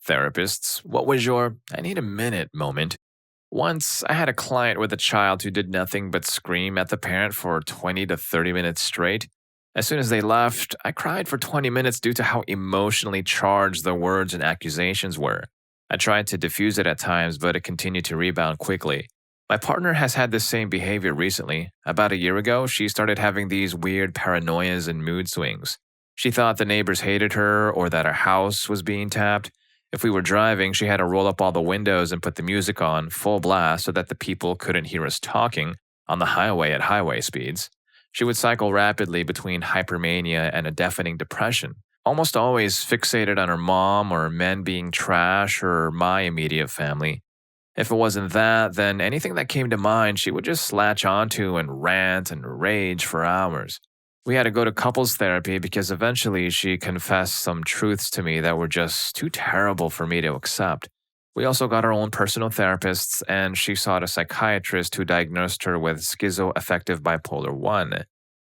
therapists. What was your I need a minute moment? Once, I had a client with a child who did nothing but scream at the parent for 20 to 30 minutes straight. As soon as they left, I cried for 20 minutes due to how emotionally charged the words and accusations were. I tried to diffuse it at times, but it continued to rebound quickly. My partner has had this same behavior recently. About a year ago, she started having these weird paranoias and mood swings. She thought the neighbors hated her or that her house was being tapped. If we were driving, she had to roll up all the windows and put the music on full blast so that the people couldn't hear us talking on the highway at highway speeds. She would cycle rapidly between hypermania and a deafening depression, almost always fixated on her mom or men being trash or my immediate family. If it wasn't that, then anything that came to mind, she would just latch onto and rant and rage for hours. We had to go to couples therapy because eventually she confessed some truths to me that were just too terrible for me to accept. We also got our own personal therapists, and she sought a psychiatrist who diagnosed her with schizoaffective bipolar 1.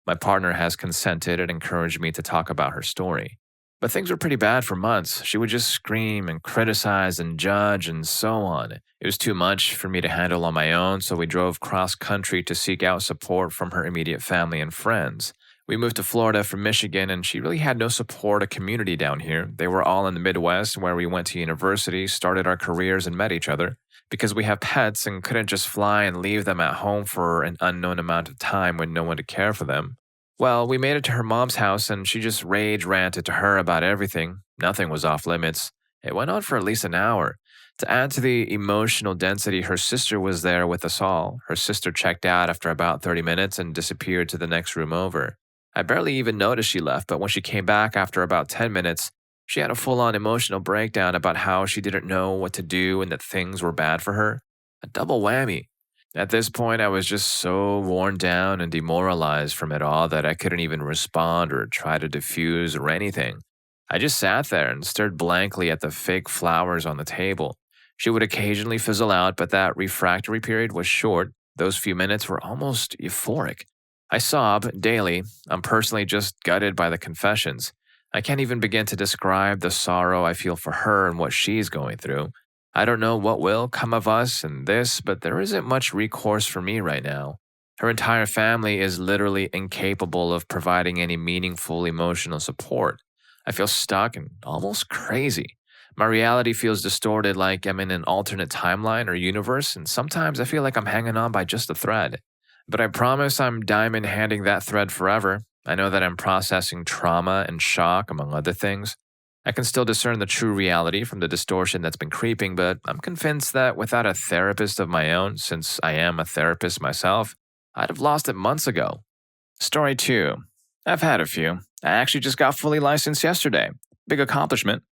My partner has consented and encouraged me to talk about her story. But things were pretty bad for months. She would just scream and criticize and judge and so on. It was too much for me to handle on my own, so we drove cross country to seek out support from her immediate family and friends. We moved to Florida from Michigan, and she really had no support or community down here. They were all in the Midwest, where we went to university, started our careers, and met each other. Because we have pets and couldn't just fly and leave them at home for an unknown amount of time when no one to care for them. Well, we made it to her mom's house, and she just rage ranted to her about everything. Nothing was off limits. It went on for at least an hour. To add to the emotional density, her sister was there with us all. Her sister checked out after about 30 minutes and disappeared to the next room over. I barely even noticed she left, but when she came back after about 10 minutes, she had a full-on emotional breakdown about how she didn't know what to do and that things were bad for her. A double whammy. At this point, I was just so worn down and demoralized from it all that I couldn't even respond or try to diffuse or anything. I just sat there and stared blankly at the fake flowers on the table. She would occasionally fizzle out, but that refractory period was short. Those few minutes were almost euphoric. I sob daily. I'm personally just gutted by the confessions. I can't even begin to describe the sorrow I feel for her and what she's going through. I don't know what will come of us and this, but there isn't much recourse for me right now. Her entire family is literally incapable of providing any meaningful emotional support. I feel stuck and almost crazy. My reality feels distorted, like I'm in an alternate timeline or universe, and sometimes I feel like I'm hanging on by just a thread. But I promise I'm diamond handing that thread forever. I know that I'm processing trauma and shock, among other things. I can still discern the true reality from the distortion that's been creeping, but I'm convinced that without a therapist of my own, since I am a therapist myself, I'd have lost it months ago. Story 2. I've had a few. I actually just got fully licensed yesterday. Big accomplishment.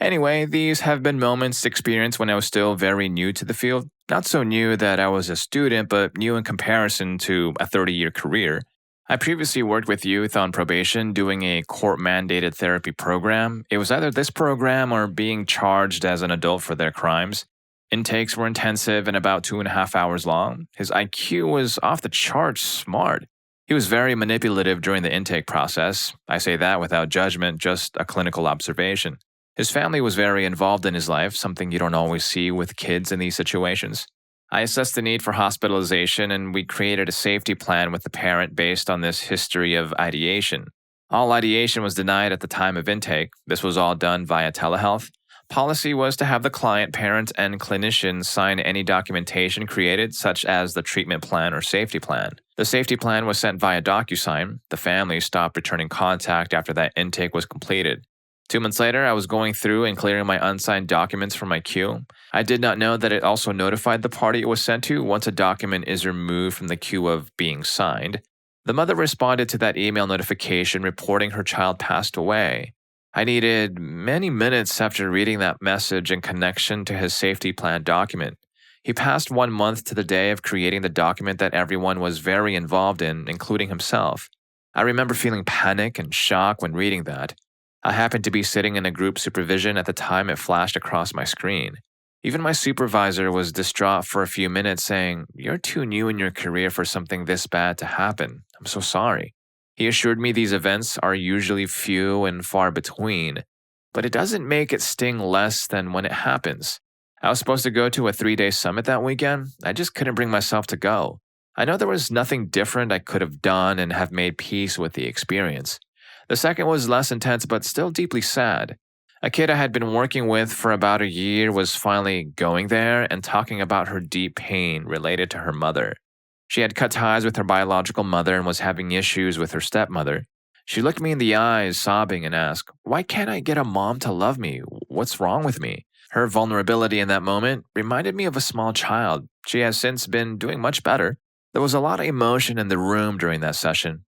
Anyway, these have been moments experienced when I was still very new to the field. Not so new that I was a student, but new in comparison to a 30-year career. I previously worked with youth on probation doing a court-mandated therapy program. It was either this program or being charged as an adult for their crimes. Intakes were intensive and about 2.5 hours long. His IQ was off the charts smart. He was very manipulative during the intake process. I say that without judgment, just a clinical observation. His family was very involved in his life, something you don't always see with kids in these situations. I assessed the need for hospitalization, and we created a safety plan with the parent based on this history of ideation. All ideation was denied at the time of intake. This was all done via telehealth. Policy was to have the client, parent, and clinician sign any documentation created, such as the treatment plan or safety plan. The safety plan was sent via DocuSign. The family stopped returning contact after that intake was completed. 2 months later, I was going through and clearing my unsigned documents from my queue. I did not know that it also notified the party it was sent to once a document is removed from the queue of being signed. The mother responded to that email notification reporting her child passed away. I needed many minutes after reading that message in connection to his safety plan document. He passed 1 month to the day of creating the document that everyone was very involved in, including himself. I remember feeling panic and shock when reading that. I happened to be sitting in a group supervision at the time it flashed across my screen. Even my supervisor was distraught for a few minutes, saying, "You're too new in your career for something this bad to happen. I'm so sorry." He assured me these events are usually few and far between. but it doesn't make it sting less than when it happens. I was supposed to go to a 3-day summit that weekend. I just couldn't bring myself to go. I know there was nothing different I could have done and have made peace with the experience. The second was less intense but still deeply sad. A kid I had been working with for about a year was finally going there and talking about her deep pain related to her mother. She had cut ties with her biological mother and was having issues with her stepmother. She looked me in the eyes, sobbing, and asked, "Why can't I get a mom to love me? What's wrong with me?" Her vulnerability in that moment reminded me of a small child. She has since been doing much better. There was a lot of emotion in the room during that session.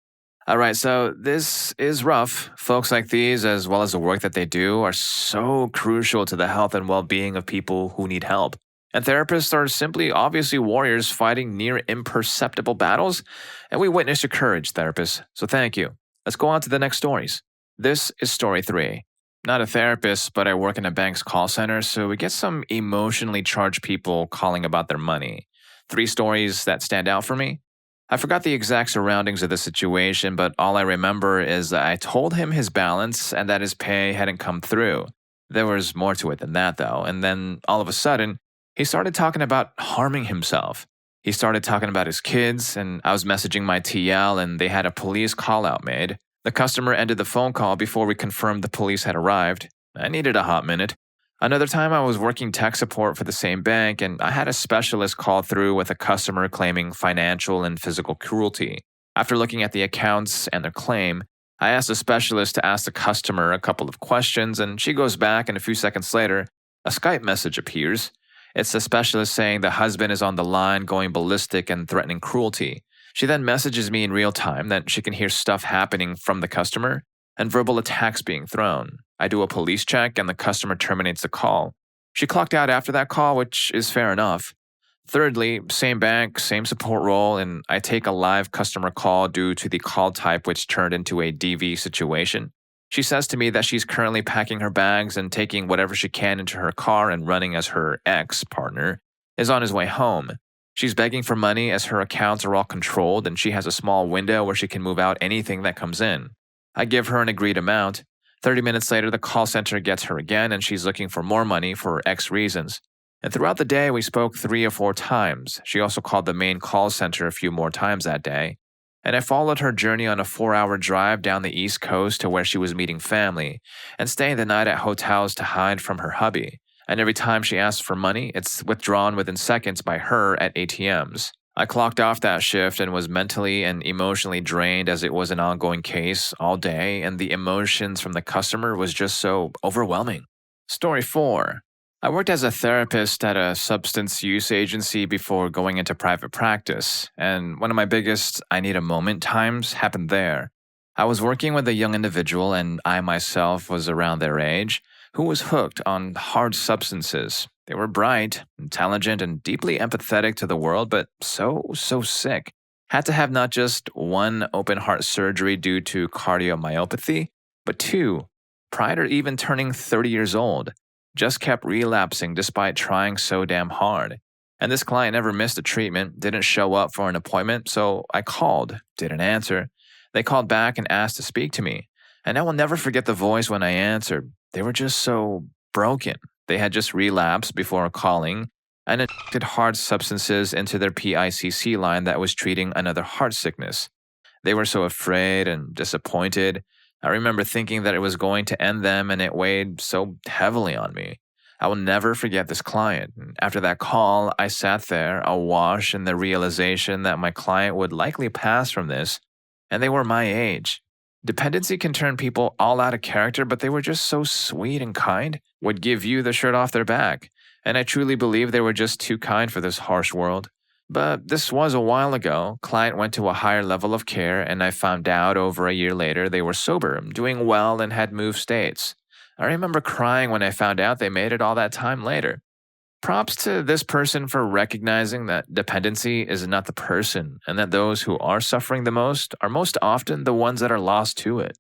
All right, so this is rough. Folks like these, as well as the work that they do, are so crucial to the health and well being of people who need help. And therapists are simply obviously warriors fighting near imperceptible battles, and we witness your courage, therapists. So thank you. Let's go on to the next stories. This is story 3. Not a therapist, but I work in a bank's call center, so we get some emotionally charged people calling about their money. 3 stories that stand out for me. I forgot the exact surroundings of the situation, but all I remember is that I told him his balance and that his pay hadn't come through. There was more to it than that, though, and then all of a sudden, he started talking about harming himself. He started talking about his kids, and I was messaging my TL, and they had a police call out made. The customer ended the phone call before we confirmed the police had arrived. I needed a hot minute. Another time, I was working tech support for the same bank, and I had a specialist call through with a customer claiming financial and physical cruelty. After looking at the accounts and their claim, I asked the specialist to ask the customer a couple of questions, and she goes back, and a few seconds later, a Skype message appears. It's the specialist saying the husband is on the line going ballistic and threatening cruelty. She then messages me in real time that she can hear stuff happening from the customer and verbal attacks being thrown. I do a police check and the customer terminates the call. She clocked out after that call, which is fair enough. Thirdly, same bank, same support role, and I take a live customer call due to the call type which turned into a DV situation. She says to me that she's currently packing her bags and taking whatever she can into her car and running as her ex-partner is on his way home. She's begging for money as her accounts are all controlled and she has a small window where she can move out anything that comes in. I give her an agreed amount. 30 minutes later, the call center gets her again and she's looking for more money for X reasons. And throughout the day, we spoke 3 or 4 times. She also called the main call center a few more times that day. And I followed her journey on a 4-hour drive down the East Coast to where she was meeting family and staying the night at hotels to hide from her hubby. And every time she asks for money, it's withdrawn within seconds by her at ATMs. I clocked off that shift and was mentally and emotionally drained as it was an ongoing case all day, and the emotions from the customer was just so overwhelming. Story 4. I worked as a therapist at a substance use agency before going into private practice, and one of my biggest I need a moment times happened there. I was working with a young individual, and I myself was around their age, who was hooked on hard substances. They were bright, intelligent, and deeply empathetic to the world, but so sick. Had to have not just 1 open heart surgery due to cardiomyopathy, but 2, prior to even turning 30 years old. Just kept relapsing despite trying so damn hard. And this client never missed a treatment, didn't show up for an appointment, so I called, didn't answer. They called back and asked to speak to me. And I will never forget the voice when I answered. They were just so broken. They had just relapsed before calling and injected hard substances into their PICC line that was treating another heart sickness. They were so afraid and disappointed. I remember thinking that it was going to end them, and it weighed so heavily on me. I will never forget this client. After that call, I sat there, awash in the realization that my client would likely pass from this, and they were my age. Dependency can turn people all out of character, but they were just so sweet and kind, would give you the shirt off their back, and I truly believe they were just too kind for this harsh world. But this was a while ago. Client went to a higher level of care, and I found out over a year later they were sober, doing well, and had moved states. I remember crying when I found out they made it all that time later. Props to this person for recognizing that dependency is not the person, and that those who are suffering the most are most often the ones that are lost to it.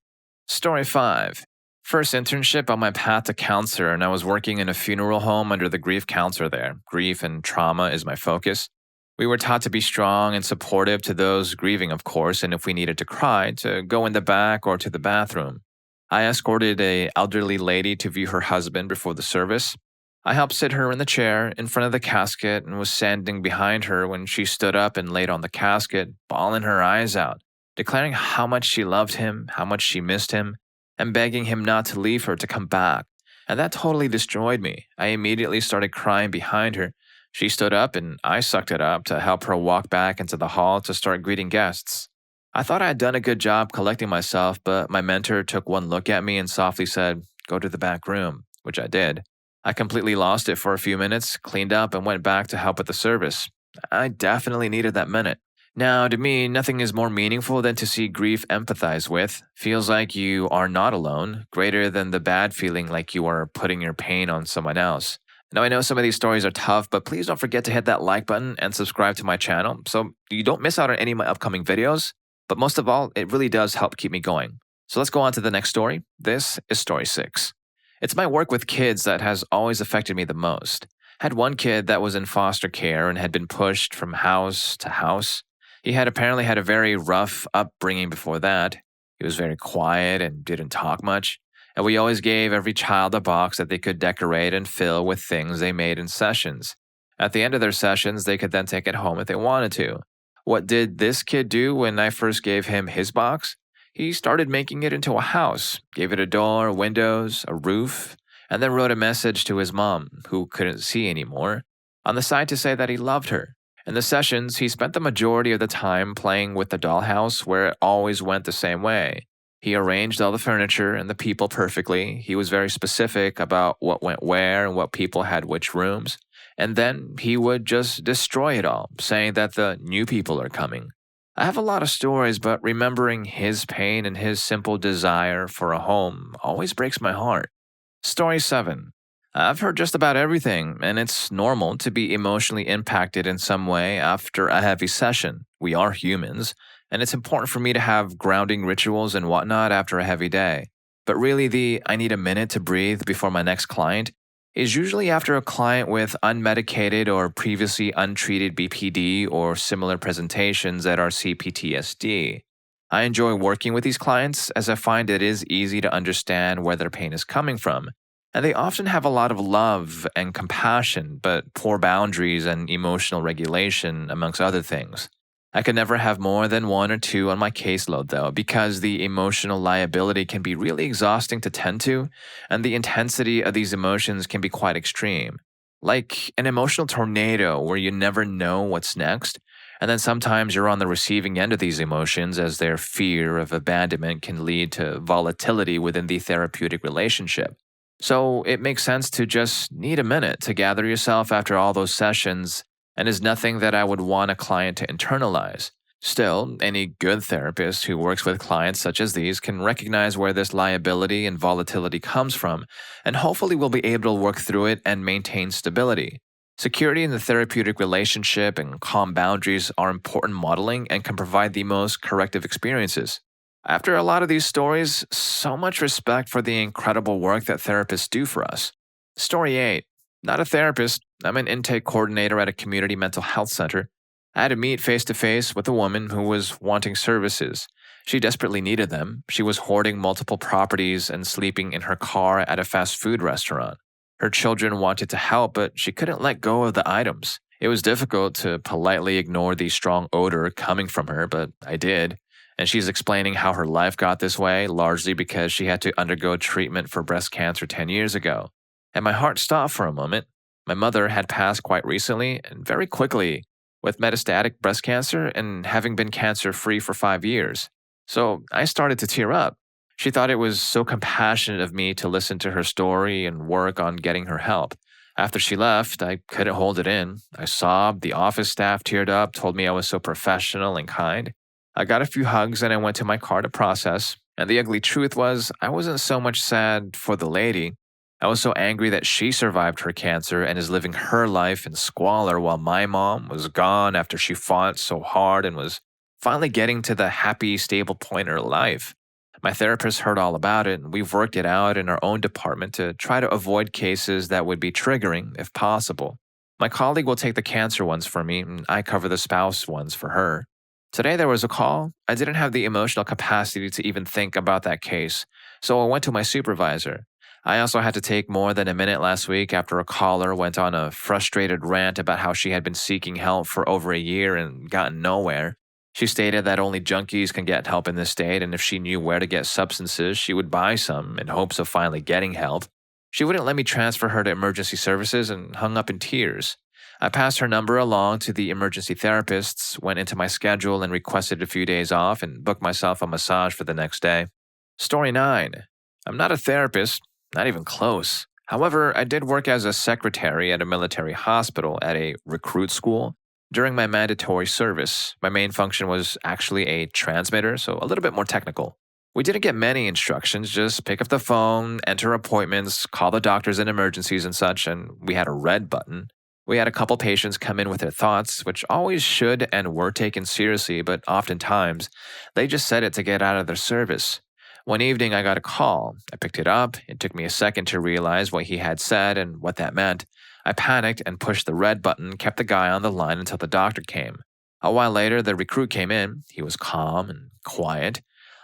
Story 5. First internship on my path to counselor, and I was working in a funeral home under the grief counselor there. Grief and trauma is my focus. We were taught to be strong and supportive to those grieving, of course, and if we needed to cry, to go in the back or to the bathroom. I escorted a elderly lady to view her husband before the service. I helped sit her in the chair in front of the casket and was standing behind her when she stood up and laid on the casket, bawling her eyes out, declaring how much she loved him, how much she missed him, and begging him not to leave her to come back. And that totally destroyed me. I immediately started crying behind her. She stood up and I sucked it up to help her walk back into the hall to start greeting guests. I thought I had done a good job collecting myself, but my mentor took one look at me and softly said, "Go to the back room," which I did. I completely lost it for a few minutes, cleaned up, and went back to help with the service. I definitely needed that minute. Now, to me, nothing is more meaningful than to see grief empathized with. Feels like you are not alone, greater than the bad feeling like you are putting your pain on someone else. Now, I know some of these stories are tough, but please don't forget to hit that like button and subscribe to my channel so you don't miss out on any of my upcoming videos. But most of all, it really does help keep me going. So let's go on to the next story. This is story 6. It's my work with kids that has always affected me the most. Had one kid that was in foster care and had been pushed from house to house. He had apparently had a very rough upbringing before that. He was very quiet and didn't talk much. And we always gave every child a box that they could decorate and fill with things they made in sessions. At the end of their sessions, they could then take it home if they wanted to. What did this kid do when I first gave him his box? He started making it into a house, gave it a door, windows, a roof, and then wrote a message to his mom, who couldn't see anymore, on the side to say that he loved her. In the sessions, he spent the majority of the time playing with the dollhouse where it always went the same way. He arranged all the furniture and the people perfectly. He was very specific about what went where and what people had which rooms. And then he would just destroy it all, saying that the new people are coming. I have a lot of stories, but remembering his pain and his simple desire for a home always breaks my heart. Story 7. I've heard just about everything, and it's normal to be emotionally impacted in some way after a heavy session. We are humans, and it's important for me to have grounding rituals and whatnot after a heavy day. But really, the "I need a minute to breathe before my next client" is usually after a client with unmedicated or previously untreated BPD or similar presentations at our CPTSD. I enjoy working with these clients as I find it is easy to understand where their pain is coming from, and they often have a lot of love and compassion, but poor boundaries and emotional regulation, amongst other things. I could never have more than one or two on my caseload, though, because the emotional liability can be really exhausting to tend to, and the intensity of these emotions can be quite extreme. Like an emotional tornado where you never know what's next, and then sometimes you're on the receiving end of these emotions as their fear of abandonment can lead to volatility within the therapeutic relationship. So it makes sense to just need a minute to gather yourself after all those sessions and is nothing that I would want a client to internalize. Still, any good therapist who works with clients such as these can recognize where this liability and volatility comes from, and hopefully will be able to work through it and maintain stability. Security in the therapeutic relationship and calm boundaries are important modeling and can provide the most corrective experiences. After a lot of these stories, so much respect for the incredible work that therapists do for us. Story 8. Not a therapist, I'm an intake coordinator at a community mental health center. I had to meet face to face with a woman who was wanting services. She desperately needed them. She was hoarding multiple properties and sleeping in her car at a fast food restaurant. Her children wanted to help, but she couldn't let go of the items. It was difficult to politely ignore the strong odor coming from her, but I did. And she's explaining how her life got this way, largely because she had to undergo treatment for breast cancer 10 years ago. And my heart stopped for a moment. My mother had passed quite recently and very quickly with metastatic breast cancer and having been cancer free for 5 years. So I started to tear up. She thought it was so compassionate of me to listen to her story and work on getting her help. After she left, I couldn't hold it in. I sobbed, the office staff teared up, told me I was so professional and kind. I got a few hugs and I went to my car to process. And the ugly truth was, I wasn't so much sad for the lady. I was so angry that she survived her cancer and is living her life in squalor while my mom was gone after she fought so hard and was finally getting to the happy, stable point in her life. My therapist heard all about it, and we've worked it out in our own department to try to avoid cases that would be triggering if possible. My colleague will take the cancer ones for me, and I cover the spouse ones for her. Today there was a call. I didn't have the emotional capacity to even think about that case, So I went to my supervisor. I also had to take more than a minute last week after a caller went on a frustrated rant about how she had been seeking help for over a year and gotten nowhere. She stated that only junkies can get help in this state, and if she knew where to get substances, she would buy some in hopes of finally getting help. She wouldn't let me transfer her to emergency services and hung up in tears. I passed her number along to the emergency therapists, went into my schedule and requested a few days off, and booked myself a massage for the next day. Story 9. I'm not a therapist, not even close. However, I did work as a secretary at a military hospital at a recruit school. During my mandatory service, my main function was actually a transmitter, so a little bit more technical. We didn't get many instructions, just pick up the phone, enter appointments, call the doctors in emergencies and such, and we had a red button. We had a couple patients come in with their thoughts, which always should and were taken seriously, but oftentimes they just said it to get out of their service. One evening, I got a call. I picked it up. It took me a second to realize what he had said and what that meant. I panicked and pushed the red button, kept the guy on the line until the doctor came. A while later, the recruit came in. He was calm and quiet.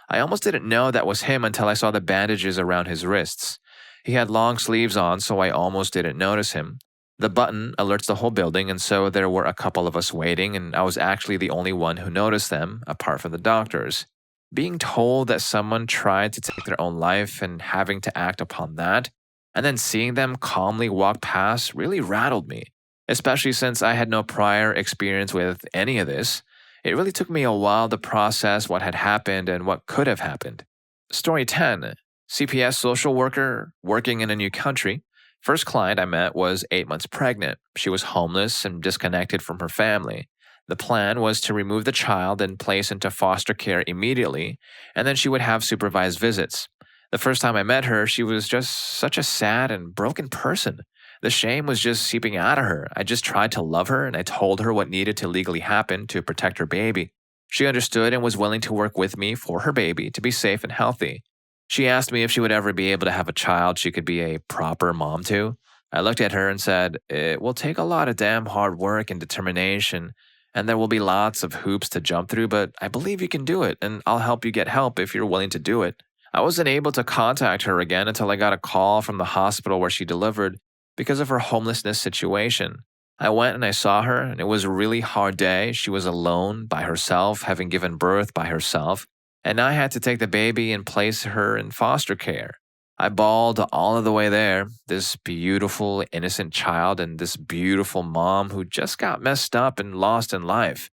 I almost didn't know that was him until I saw the bandages around his wrists. He had long sleeves on, so I almost didn't notice him. The button alerts the whole building, and so there were a couple of us waiting, and I was actually the only one who noticed them, apart from the doctors. Being told that someone tried to take their own life and having to act upon that, and then seeing them calmly walk past really rattled me, especially since I had no prior experience with any of this. It really took me a while to process what had happened and what could have happened. Story 10. CPS social worker working in a new country. First client I met was 8 months pregnant. She was homeless and disconnected from her family. The plan was to remove the child and place into foster care immediately, and then she would have supervised visits. The first time I met her, she was just such a sad and broken person. The shame was just seeping out of her. I just tried to love her, and I told her what needed to legally happen to protect her baby. She understood and was willing to work with me for her baby to be safe and healthy. She asked me if she would ever be able to have a child she could be a proper mom to. I looked at her and said, "It will take a lot of damn hard work and determination, and there will be lots of hoops to jump through, but I believe you can do it, and I'll help you get help if you're willing to do it." I wasn't able to contact her again until I got a call from the hospital where she delivered because of her homelessness situation. I went and I saw her, and it was a really hard day. She was alone by herself, having given birth by herself, and I had to take the baby and place her in foster care. I bawled all of the way there, this beautiful, innocent child and this beautiful mom who just got messed up and lost in life.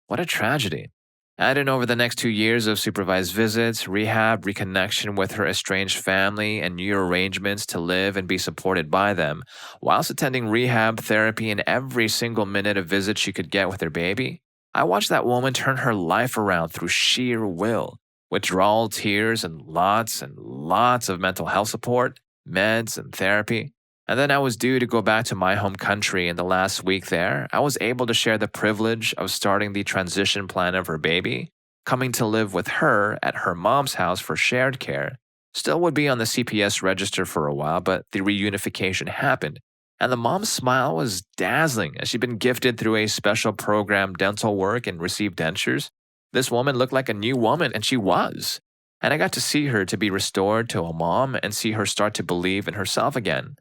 What a tragedy. Add in over the next 2 years of supervised visits, rehab, reconnection with her estranged family, and new arrangements to live and be supported by them, whilst attending rehab therapy in every single minute of visits she could get with her baby. I watched that woman turn her life around through sheer will. Withdrawal, tears, and lots of mental health support, meds, and therapy. And then I was due to go back to my home country, and the last week there, I was able to share the privilege of starting the transition plan of her baby, coming to live with her at her mom's house for shared care. Still would be on the CPS register for a while, but the reunification happened. And the mom's smile was dazzling as she'd been gifted through a special program dental work and received dentures. This woman looked like a new woman, and she was. And I got to see her to be restored to a mom and see her start to believe in herself again.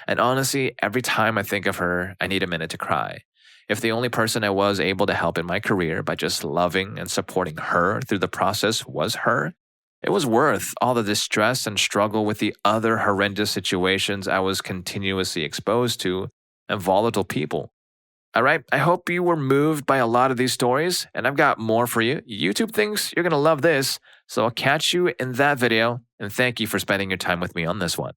And honestly, every time I think of her, I need a minute to cry. If the only person I was able to help in my career by just loving and supporting her through the process was her, it was worth all the distress and struggle with the other horrendous situations I was continuously exposed to and volatile people. All right, I hope you were moved by a lot of these stories, and I've got more for you. YouTube thinks you're going to love this, so I'll catch you in that video, and thank you for spending your time with me on this one.